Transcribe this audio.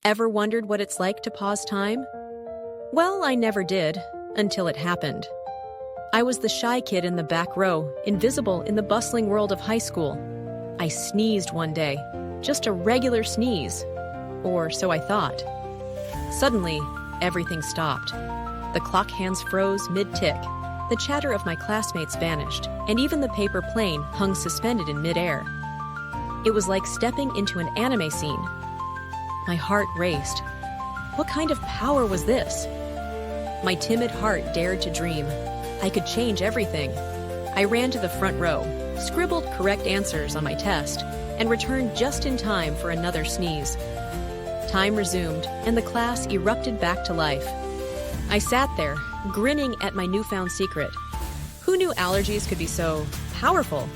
Ever wondered what it's like to pause time? Well, I never did, until it happened. I was the shy kid in the back row, invisible in the bustling world of high school. I sneezed one day, just a regular sneeze. Or so I thought. Suddenly, everything stopped. The clock hands froze mid-tick, the chatter of my classmates vanished, and even the paper plane hung suspended in mid-air. It was like stepping into an anime scene. My heart raced. What kind of power was this? My timid heart dared to dream. I could change everything. I ran to the front row, scribbled correct answers on my test, and returned just in time for another sneeze. Time resumed, and the class erupted back to life. I sat there, grinning at my newfound secret. Who knew allergies could be so powerful?